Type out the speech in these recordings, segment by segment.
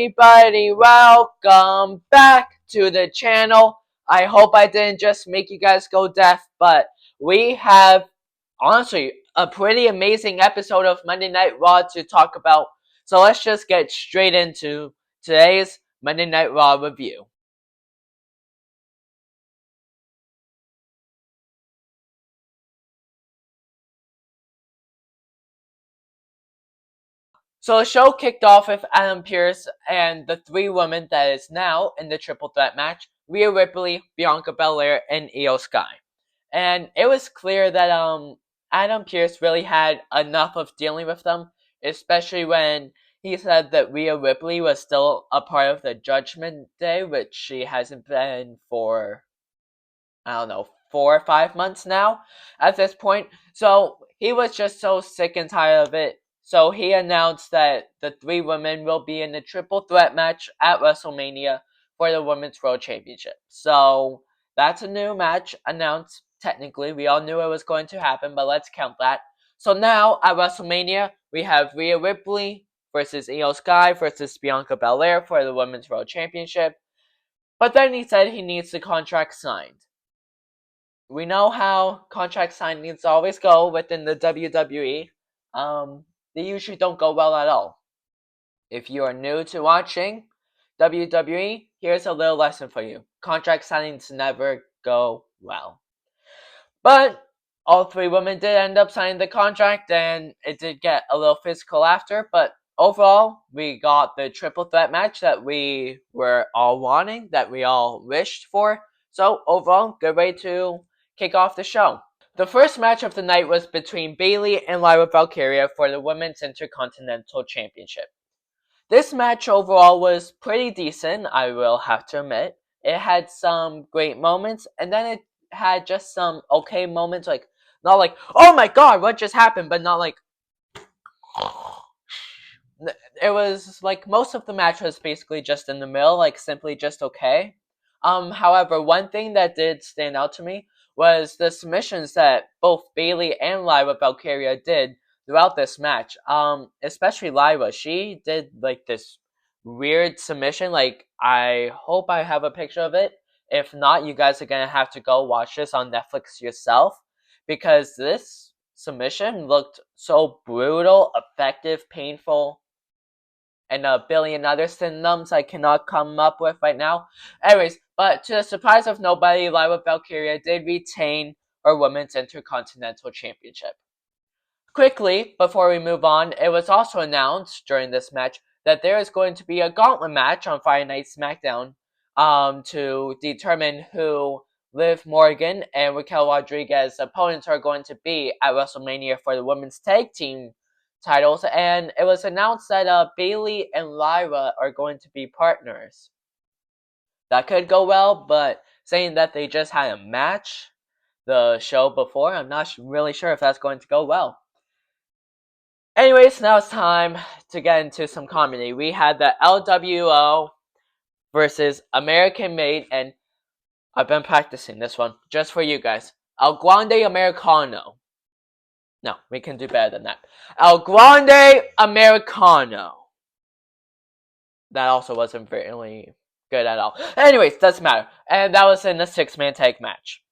everybody, welcome back to the channel. I hope I didn't just make you guys go deaf, but we have, honestly, a pretty amazing episode of Monday Night Raw to talk about. So let's just get straight into today's Monday Night Raw review. So the show kicked off with Adam Pearce and the three women that is now in the triple threat match: Rhea Ripley, Bianca Belair, and Io Sky. And it was clear that Adam Pearce really had enough of dealing with them, especially when he said that Rhea Ripley was still a part of the Judgment Day, which she hasn't been for, I don't know, 4 or 5 months now at this point. So he was just so sick and tired of it. So he announced that the three women will be in the triple threat match at WrestleMania for the Women's World Championship. So that's a new match announced. Technically, we all knew it was going to happen, but let's count that. So now at WrestleMania, we have Rhea Ripley versus Io Sky versus Bianca Belair for the Women's World Championship. But then he said he needs the contract signed. We know how contract signings always go within the WWE. They usually don't go well at all. If you are new to watching WWE, here's a little lesson for you. Contract signings never go well. But all three women did end up signing the contract, and it did get a little physical after, but overall, we got the triple threat match that we were all wanting, that we all wished for. So overall, good way to kick off the show. The first match of the night was between Bayley and Lyra Valkyria for the Women's Intercontinental Championship. This match overall was pretty decent, I will have to admit. It had some great moments, and then it had just some okay moments, like, not like, oh my god, what just happened, but not like, it was like most of the match was basically just in the middle, like simply just okay. However, one thing that did stand out to me was the submissions that both Bayley and Lyra Valkyria did throughout this match. Especially Lyra, she did like this weird submission. Like, I hope I have a picture of it. If not, you guys are gonna have to go watch this on Netflix yourself, because this submission looked so brutal, effective, painful, and a billion other synonyms I cannot come up with right now. Anyways, but to the surprise of nobody, Lyra Valkyria did retain her Women's Intercontinental Championship. Quickly, before we move on, it was also announced during this match that there is going to be a gauntlet match on Friday Night SmackDown to determine who Liv Morgan and Raquel Rodriguez's opponents are going to be at WrestleMania for the women's tag team titles, and it was announced that Bayley and Lyra are going to be partners. That could go well, but saying that they just had a match the show before, I'm not really sure if that's going to go well. Anyways, now it's time to get into some comedy. We had the LWO versus American Made, and I've been practicing this one just for you guys. El Grande Americano. No, we can do better than that. El Grande Americano. That also wasn't really good at all. Anyways, doesn't matter. And that was in a 6-man tag match.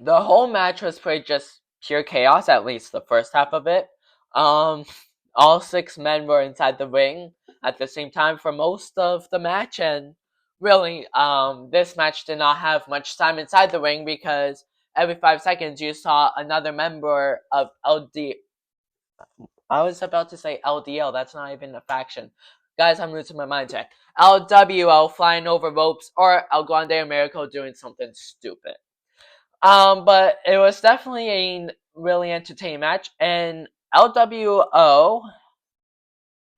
The whole match was pretty just pure chaos, at least the first half of it. All 6 men were inside the ring at the same time for most of the match, and really, this match did not have much time inside the ring because every 5 seconds you saw another member of LD. I was about to say LDL, that's not even a faction. Guys, I'm losing my mind today. LWO flying over ropes, or El Grande Americo doing something stupid. But it was definitely a really entertaining match, and LWO,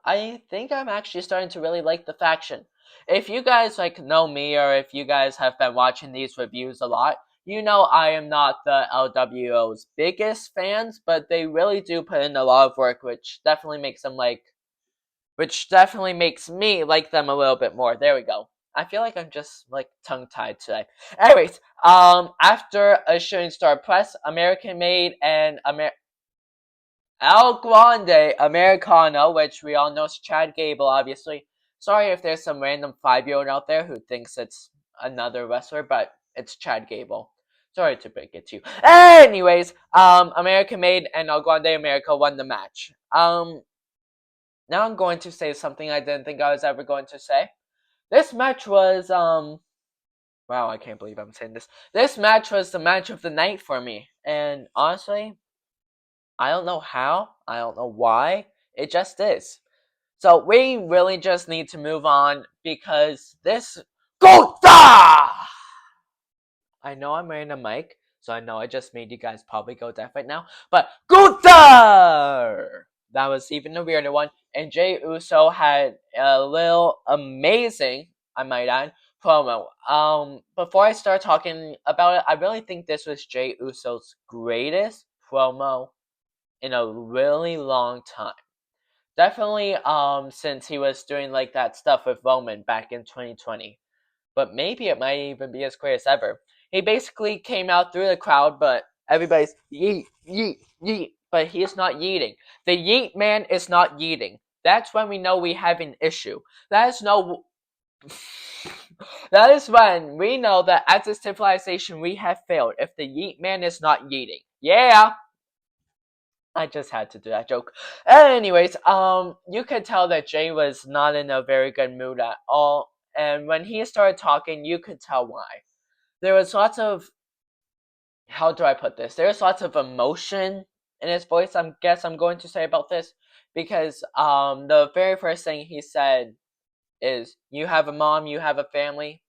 I think I'm actually starting to really like the faction. If you guys know me, or if you guys have been watching these reviews a lot, you know I am not the LWO's biggest fans, but they really do put in a lot of work, which definitely makes me like them a little bit more. There we go. I feel like I'm just tongue-tied today. Anyways, after a shooting star press, American Made and El Grande Americano, which we all know is Chad Gable, obviously, Sorry if there's some random 5-year-old out there who thinks it's another wrestler, but it's Chad Gable. Sorry to break it to you. Anyways, American Made and El Grande America won the match. Now I'm going to say something I didn't think I was ever going to say. This match was, wow, I can't believe I'm saying this. This match was the match of the night for me. And honestly, I don't know how, I don't know why, it just is. So we really just need to move on because this GOATA! I know I'm wearing a mic, so I know I just made you guys probably go deaf right now, but GOATA! That was even a weirder one. And Jey Uso had a little amazing, I might add, promo. Before I start talking about it, I really think this was Jey Uso's greatest promo in a really long time. Definitely, since he was doing like that stuff with Roman back in 2020. But maybe it might even be his greatest ever. He basically came out through the crowd, but everybody's yeet, yeet, yeet. But he's not yeeting. The yeet man is not yeeting. That's when we know we have an issue. That is when we know that as a civilization we have failed if the yeet man is not yeeting. Yeah! I just had to do that joke. Anyways, you could tell that Jey was not in a very good mood at all. And when he started talking, you could tell why. There was lots of, how do I put this? There was lots of emotion in his voice, I guess I'm going to say about this. Because the very first thing he said is, you have a mom, you have a family.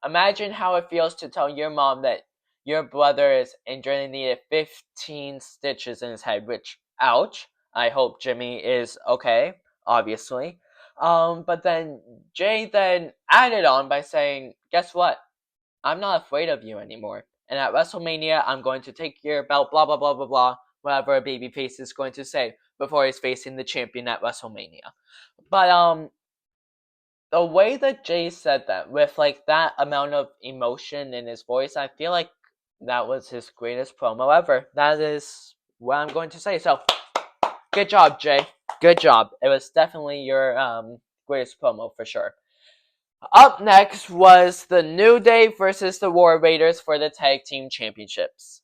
Imagine how it feels to tell your mom that your brother is injured and needed 15 stitches in his head, which, ouch. I hope Jimmy is okay, obviously. But then Jey then added on by saying, guess what? I'm not afraid of you anymore. And at WrestleMania, I'm going to take your belt, blah, blah, blah, blah, blah, whatever a babyface is going to say before he's facing the champion at WrestleMania. But, the way that Jey said that, with like that amount of emotion in his voice, I feel like that was his greatest promo ever. That is what I'm going to say. So, good job, Jey. Good job. It was definitely your greatest promo for sure. Up next was the New Day versus the War Raiders for the Tag Team Championships.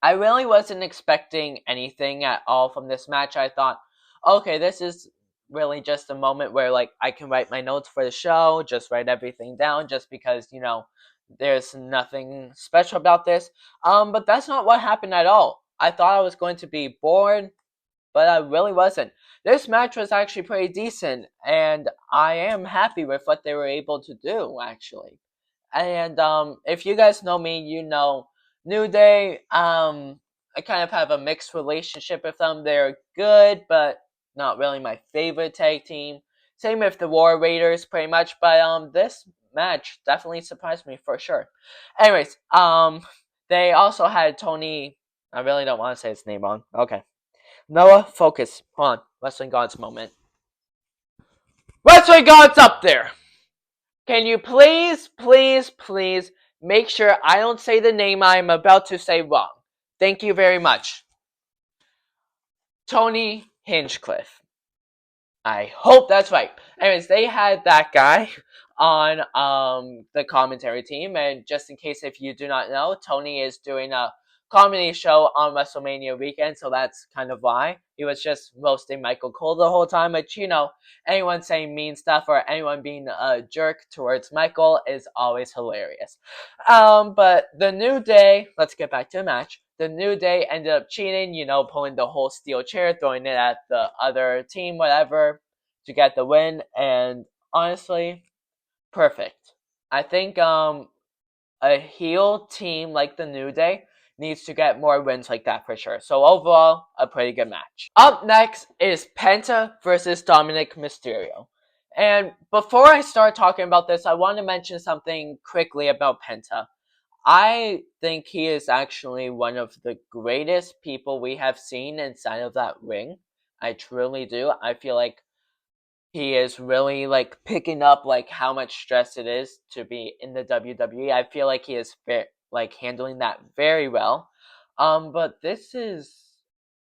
I really wasn't expecting anything at all from this match. I thought, okay, this is really just a moment where like I can write my notes for the show, just write everything down just because, there's nothing special about this. But that's not what happened at all. I thought I was going to be bored, but I really wasn't. This match was actually pretty decent, and I am happy with what they were able to do, actually. And if you guys know me, you know New Day. I kind of have a mixed relationship with them. They're good, but not really my favorite tag team. Same with the War Raiders, pretty much. But this match definitely surprised me for sure. Anyways, they also had Tony. I really don't want to say his name wrong. Okay, Noah, focus. Hold on, Wrestling Gods moment. Wrestling Gods up there. Can you please, please, please make sure I don't say the name I'm about to say wrong? Thank you very much. Tony Hinchcliffe. I hope that's right. Anyways, they had that guy on the commentary team, and just in case if you do not know, Tony is doing a comedy show on WrestleMania weekend, so that's kind of why. He was just roasting Michael Cole the whole time, which, anyone saying mean stuff or anyone being a jerk towards Michael is always hilarious. But the New Day, let's get back to the match. The New Day ended up cheating, pulling the whole steel chair, throwing it at the other team, whatever, to get the win, and honestly, perfect. I think a heel team like the New Day needs to get more wins like that for sure. So overall, a pretty good match. Up next is Penta versus Dominic Mysterio. And before I start talking about this, I want to mention something quickly about Penta. I think he is actually one of the greatest people we have seen inside of that ring. I truly do. I feel like he is really like picking up like how much stress it is to be in the WWE. I feel like he is handling that very well. But this is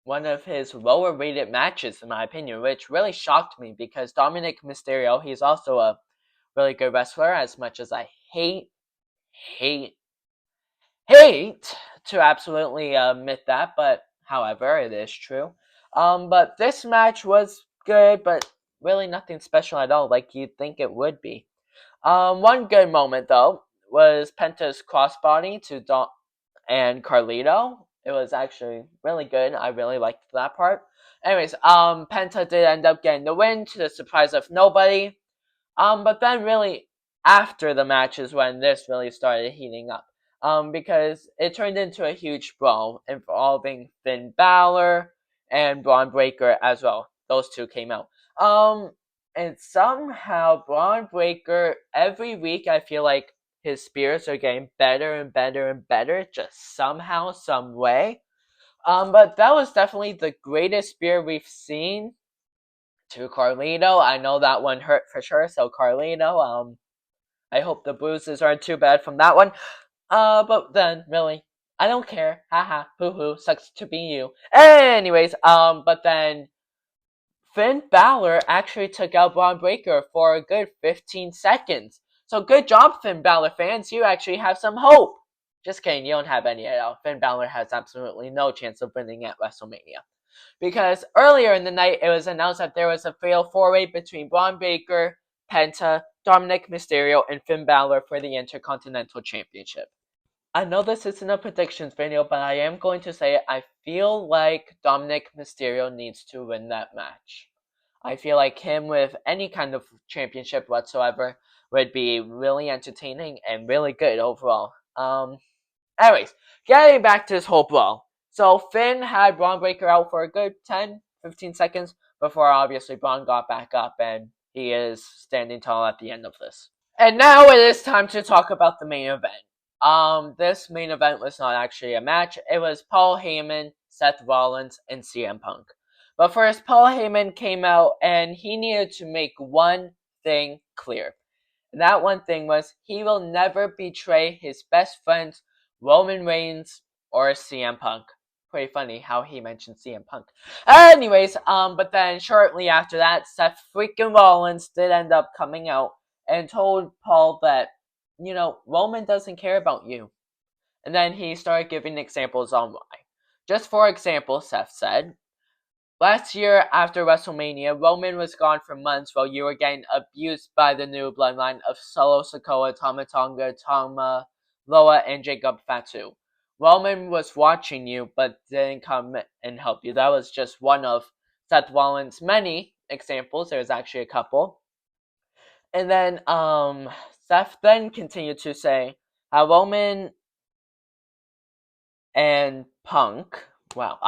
one of his lower rated matches, in my opinion, which really shocked me because Dominic Mysterio, he's also a really good wrestler, as much as I hate, hate to absolutely admit that, but however, it is true. But this match was good, but really nothing special at all, like you'd think it would be. One good moment though was Penta's crossbody to and Carlito. It was actually really good. I really liked that part. Anyways, Penta did end up getting the win to the surprise of nobody. But then really after the match is when this really started heating up. Because it turned into a huge brawl involving Finn Balor and Braun Breaker as well. Those two came out. And somehow Braun Breaker, every week I feel like his spears are getting better and better and better, just somehow, some way. But that was definitely the greatest spear we've seen to Carlito. I know that one hurt for sure, so Carlito, I hope the bruises aren't too bad from that one. But then, really, I don't care. Haha, hoo hoo, sucks to be you. Anyways, but then Finn Balor actually took out Braun Breaker for a good 15 seconds. So good job, Finn Balor fans. You actually have some hope. Just kidding, you don't have any at all. Finn Balor has absolutely no chance of winning at WrestleMania. Because earlier in the night, it was announced that there was a fatal four-way between Braun Breaker, Penta, Dominic Mysterio, and Finn Balor for the Intercontinental Championship. I know this isn't a predictions video, but I am going to say it. I feel like Dominic Mysterio needs to win that match. I feel like him with any kind of championship whatsoever would be really entertaining and really good overall. Anyways, getting back to this whole brawl. So Finn had Braun Breaker out for a good 10-15 seconds before obviously Braun got back up and he is standing tall at the end of this. And now it is time to talk about the main event. This main event was not actually a match. It was Paul Heyman, Seth Rollins, and CM Punk. But first, Paul Heyman came out and he needed to make one thing clear. And that one thing was he will never betray his best friends, Roman Reigns or CM Punk. Pretty funny how he mentioned CM Punk. Anyways, but then shortly after that, Seth freaking Rollins did end up coming out and told Paul that, Roman doesn't care about you. And then he started giving examples on why. Just for example, Seth said, last year after WrestleMania, Roman was gone for months while you were getting abused by the new bloodline of Solo Sikoa, Tama Tonga, Tama Loa, and Jacob Fatu. Roman was watching you but didn't come and help you. That was just one of Seth Rollins' many examples. There's actually a couple. And then Seth then continued to say how Roman and Punk, wow,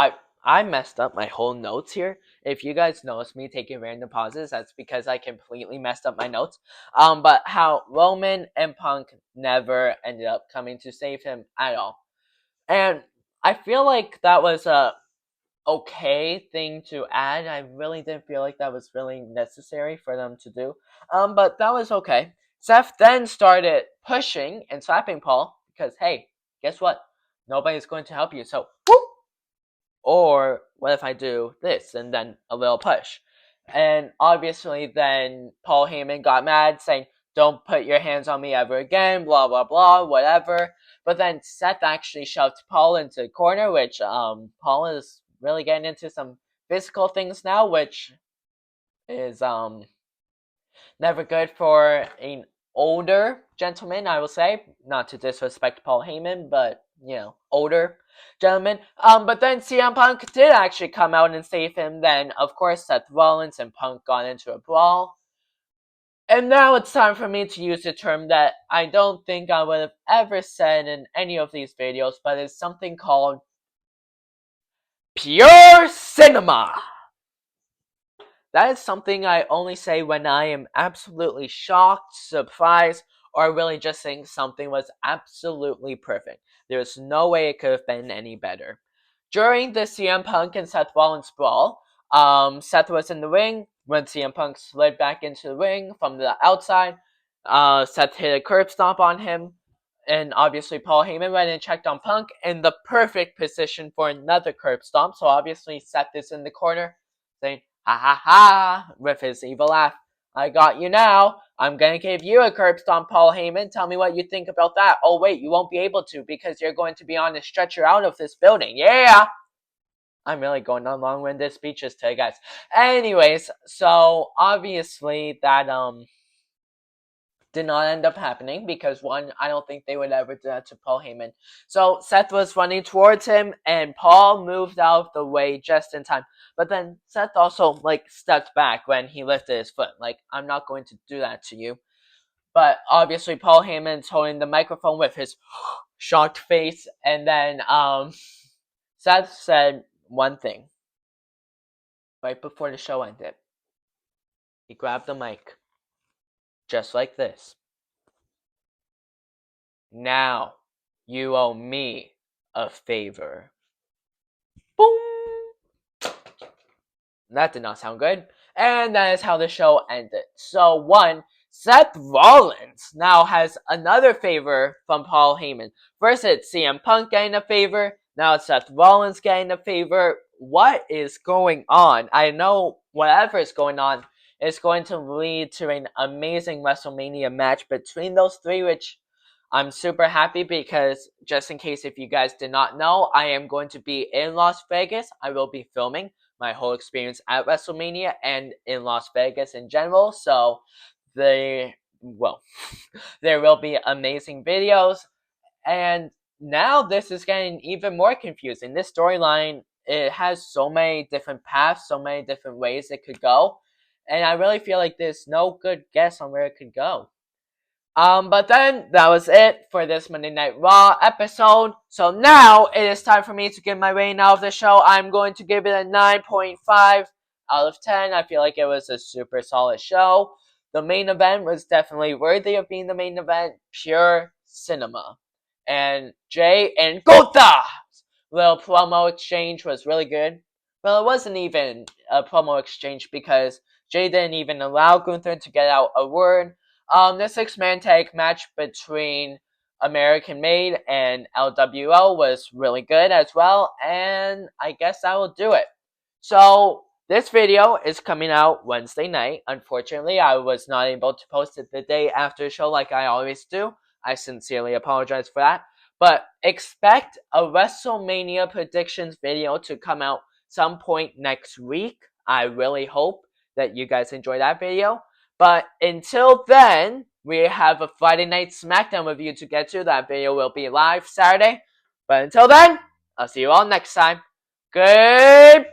I messed up my whole notes here. If you guys notice me taking random pauses, that's because I completely messed up my notes. But how Roman and Punk never ended up coming to save him at all. And I feel like that was a okay thing to add. I really didn't feel like that was really necessary for them to do. But that was okay. Seth then started pushing and slapping Paul because, hey, guess what? Nobody's going to help you. So, whoop! Or what if I do this and then a little push? And obviously then Paul Heyman got mad saying, don't put your hands on me ever again, blah, blah, blah, whatever. But then Seth actually shoved Paul into the corner, which Paul is really getting into some physical things now, which is never good for an older gentleman, I will say. Not to disrespect Paul Heyman, but, older gentleman. But then CM Punk did actually come out and save him. Then, of course, Seth Rollins and Punk got into a brawl. And now it's time for me to use a term that I don't think I would have ever said in any of these videos, but it's something called pure cinema. That is something I only say when I am absolutely shocked, surprised, or really just saying something was absolutely perfect. There's no way it could have been any better. During the CM Punk and Seth Rollins brawl, Seth was in the ring when CM Punk slid back into the ring from the outside. Seth hit a curb stomp on him. And obviously Paul Heyman went and checked on Punk in the perfect position for another curb stomp. So obviously Seth is in the corner saying, ha ha ha, with his evil laugh. I got you now. I'm going to give you a curb stomp, Paul Heyman. Tell me what you think about that. Oh, wait, you won't be able to because you're going to be on a stretcher out of this building. Yeah! I'm really going on long-winded speeches today, guys. Anyways, so obviously that, did not end up happening because one, I don't think they would ever do that to Paul Heyman. So Seth was running towards him and Paul moved out of the way just in time. But then Seth also stepped back when he lifted his foot. I'm not going to do that to you. But obviously Paul Heyman's holding the microphone with his shocked face, and then Seth said one thing right before the show ended. He grabbed the mic just like this. Now, you owe me a favor. Boom! That did not sound good. And that is how the show ended. So, one, Seth Rollins now has another favor from Paul Heyman. First, it's CM Punk getting a favor. Now it's Seth Rollins getting a favor. What is going on? I know whatever is going on is going to lead to an amazing WrestleMania match between those three, which I'm super happy because, just in case if you guys did not know, I am going to be in Las Vegas. I will be filming my whole experience at WrestleMania and in Las Vegas in general. So, there will be amazing videos. And now this is getting even more confusing. This storyline, it has so many different paths, so many different ways it could go. And I really feel like there's no good guess on where it could go. But then that was it for this Monday Night Raw episode. So now it is time for me to give my rating out of the show. I'm going to give it a 9.5 out of 10. I feel like it was a super solid show. The main event was definitely worthy of being the main event. Pure cinema. And Jay and Gotha's little promo exchange was really good. Well, it wasn't even a promo exchange because Jay didn't even allow Gunther to get out a word. The six-man tag match between American Made and LWO was really good as well, and I guess I will do it. So, this video is coming out Wednesday night. Unfortunately, I was not able to post it the day after the show like I always do. I sincerely apologize for that. But expect a WrestleMania predictions video to come out some point next week. I really hope that you guys enjoy that video. But until then, we have a Friday Night SmackDown review to get to. That video will be live Saturday. But until then, I'll see you all next time. Goodbye!